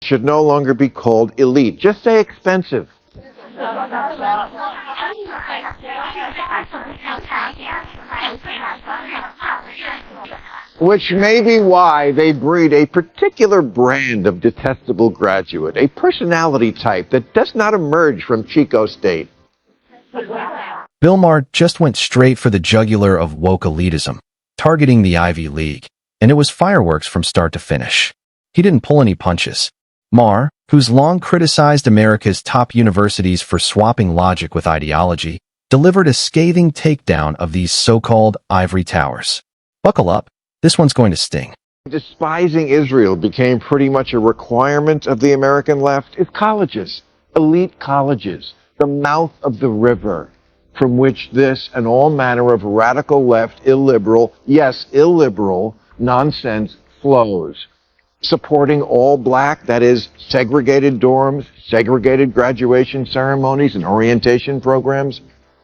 should no longer be called elite. Just say expensive. Which may be why they breed a particular brand of detestable graduate, a personality type that does not emerge from Chico State. Bill Maher just went straight for the jugular of woke elitism, targeting the Ivy League, and it was fireworks from start to finish. He didn't pull any punches. Maher, who's long criticized America's top universities for swapping logic with ideology, delivered a scathing takedown of these so-called ivory towers. Buckle up, this one's going to sting. Despising Israel became pretty much a requirement of the American left. It's colleges, elite colleges, the mouth of the river from which this and all manner of radical left, illiberal, yes, illiberal nonsense flows. Supporting all black, that is, segregated dorms, segregated graduation ceremonies and orientation programs,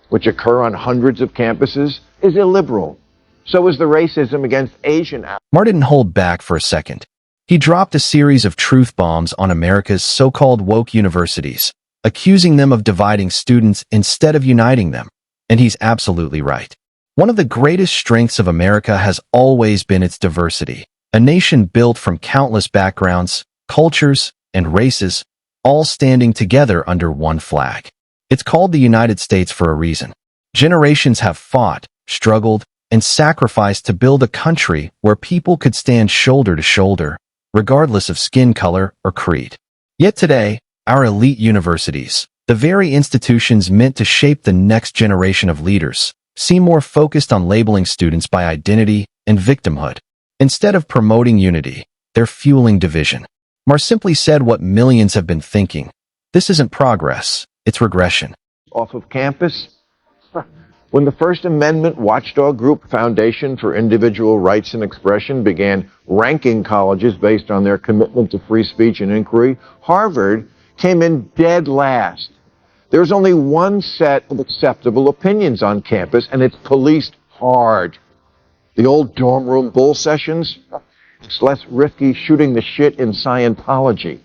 which occur on hundreds of campuses, is illiberal. So is the racism against Asian applicants. Maher didn't hold back for a second. He dropped a series of truth bombs on America's so-called woke universities, accusing them of dividing students instead of uniting them. And he's absolutely right. One of the greatest strengths of America has always been its diversity, a nation built from countless backgrounds, cultures, and races, all standing together under one flag. It's called the United States for a reason. Generations have fought, struggled, and sacrificed to build a country where people could stand shoulder to shoulder, regardless of skin color or creed. Yet today, our elite universities, the very institutions meant to shape the next generation of leaders, seem more focused on labeling students by identity and victimhood. Instead of promoting unity, they're fueling division. Maher simply said what millions have been thinking. This isn't progress, it's regression. Off of campus? When the First Amendment watchdog group Foundation for Individual Rights and Expression began ranking colleges based on their commitment to free speech and inquiry, Harvard came in dead last. There's only one set of acceptable opinions on campus, and it's policed hard. The old dorm room bull sessions? It's less risky shooting the shit in Scientology.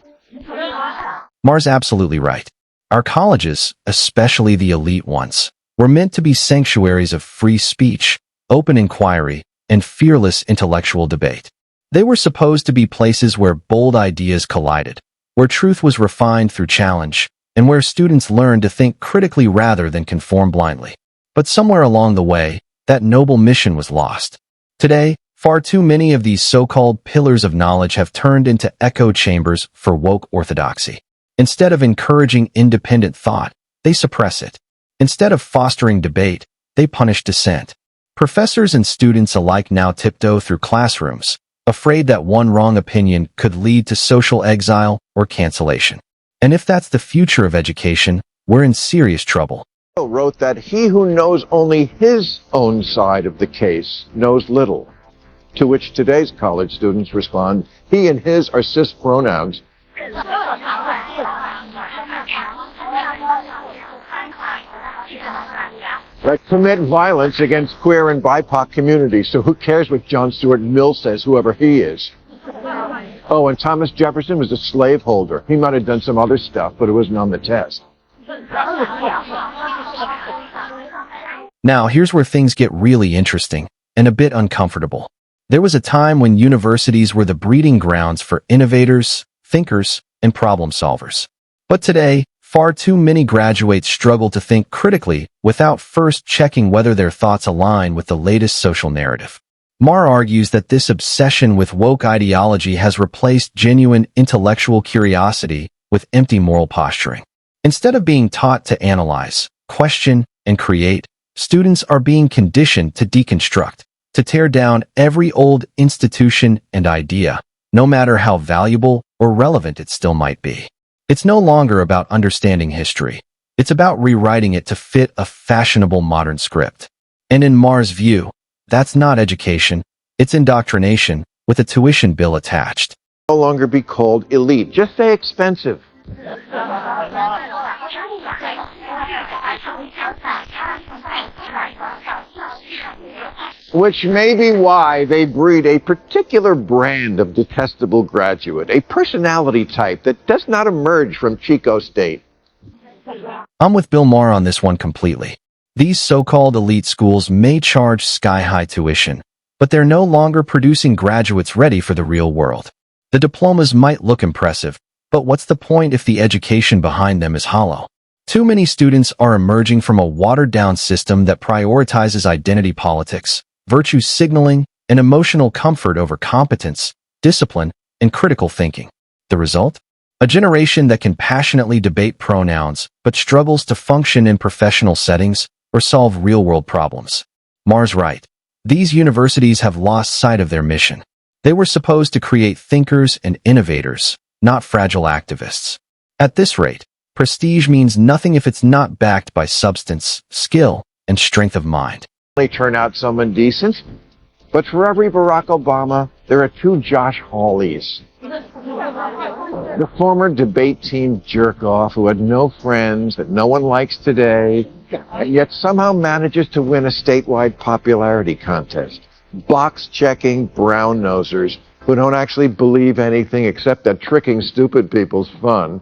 Maher's absolutely right. Our colleges, especially the elite ones, were meant to be sanctuaries of free speech, open inquiry, and fearless intellectual debate. They were supposed to be places where bold ideas collided, where truth was refined through challenge, and where students learned to think critically rather than conform blindly. But somewhere along the way, that noble mission was lost. Today, far too many of these so-called pillars of knowledge have turned into echo chambers for woke orthodoxy. Instead of encouraging independent thought, they suppress it. Instead of fostering debate, they punish dissent. Professors and students alike now tiptoe through classrooms, afraid that one wrong opinion could lead to social exile or cancellation. And if that's the future of education, we're in serious trouble. Wrote that he who knows only his own side of the case knows little. To which today's college students respond, he and his are cis pronouns. That commit violence against queer and BIPOC communities, so who cares what John Stuart Mill says, whoever he is. Oh, and Thomas Jefferson was a slaveholder. He might have done some other stuff, but it wasn't on the test. Now, here's where things get really interesting and a bit uncomfortable. There was a time when universities were the breeding grounds for innovators, thinkers, and problem solvers. But today, far too many graduates struggle to think critically without first checking whether their thoughts align with the latest social narrative. Maher argues that this obsession with woke ideology has replaced genuine intellectual curiosity with empty moral posturing. Instead of being taught to analyze, question, and create, students are being conditioned to deconstruct, to tear down every old institution and idea, no matter how valuable or relevant it still might be. It's no longer about understanding history. It's about rewriting it to fit a fashionable modern script. And in Maher's view, that's not education, it's indoctrination with a tuition bill attached. No longer be called elite. Just say expensive. Which may be why they breed a particular brand of detestable graduate, a personality type that does not emerge from Chico State. I'm with Bill Maher on this one completely. These so-called elite schools may charge sky-high tuition, but they're no longer producing graduates ready for the real world. The diplomas might look impressive, but what's the point if the education behind them is hollow? Too many students are emerging from a watered-down system that prioritizes identity politics, virtue signaling, and emotional comfort over competence, discipline, and critical thinking. The result? A generation that can passionately debate pronouns, but struggles to function in professional settings or solve real-world problems. Maher's right. These universities have lost sight of their mission. They were supposed to create thinkers and innovators, not fragile activists. At this rate, prestige means nothing if it's not backed by substance, skill, and strength of mind. They turn out someone decent, but for every Barack Obama, there are two Josh Hawleys. The former debate team jerk-off who had no friends, that no one likes today, and yet somehow manages to win a statewide popularity contest. Box-checking brown-nosers who don't actually believe anything except that tricking stupid people's fun.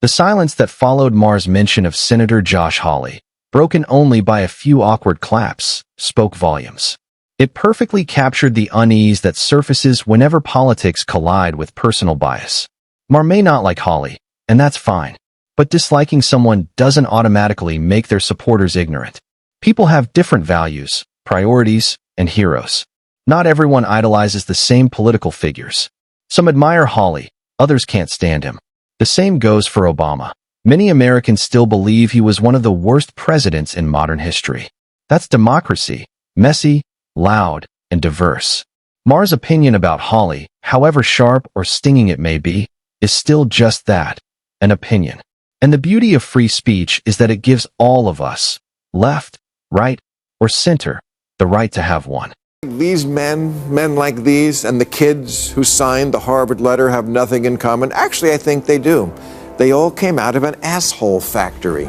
The silence that followed Maher's mention of Senator Josh Hawley, broken only by a few awkward claps, spoke volumes. It perfectly captured the unease that surfaces whenever politics collide with personal bias. Maher may not like Hawley, and that's fine. But disliking someone doesn't automatically make their supporters ignorant. People have different values, priorities, and heroes. Not everyone idolizes the same political figures. Some admire Hawley, others can't stand him. The same goes for Obama. Many Americans still believe he was one of the worst presidents in modern history. That's democracy, messy, loud, and diverse. Maher's opinion about Hawley, however sharp or stinging it may be, is still just that, an opinion. And the beauty of free speech is that it gives all of us, left, right, or center, the right to have one. These men like these, and the kids who signed the Harvard letter have nothing in common. Actually, I think they do. They all came out of an asshole factory.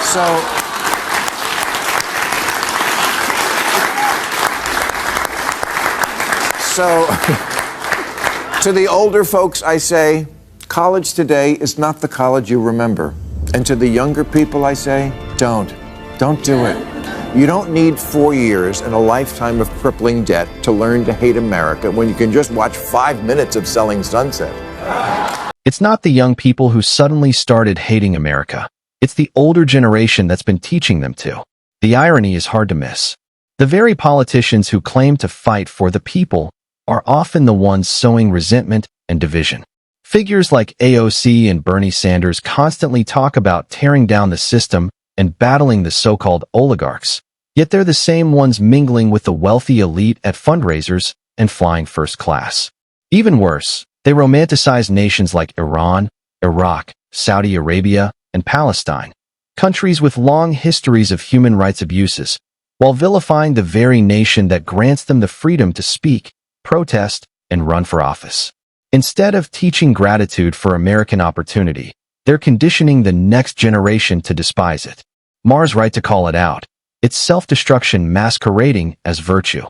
So, to the older folks, I say, college today is not the college you remember. And to the younger people, I say, don't do it. You don't need 4 years and a lifetime of crippling debt to learn to hate America when you can just watch 5 minutes of Selling Sunset. It's not the young people who suddenly started hating America. It's the older generation that's been teaching them to. The irony is hard to miss. The very politicians who claim to fight for the people are often the ones sowing resentment and division. Figures like AOC and Bernie Sanders constantly talk about tearing down the system and battling the so-called oligarchs, yet they're the same ones mingling with the wealthy elite at fundraisers and flying first class. Even worse, they romanticize nations like Iran, Iraq, Saudi Arabia, and Palestine, countries with long histories of human rights abuses, while vilifying the very nation that grants them the freedom to speak, protest, and run for office. Instead of teaching gratitude for American opportunity, they're conditioning the next generation to despise it. Maher's right to call it out. It's self-destruction masquerading as virtue.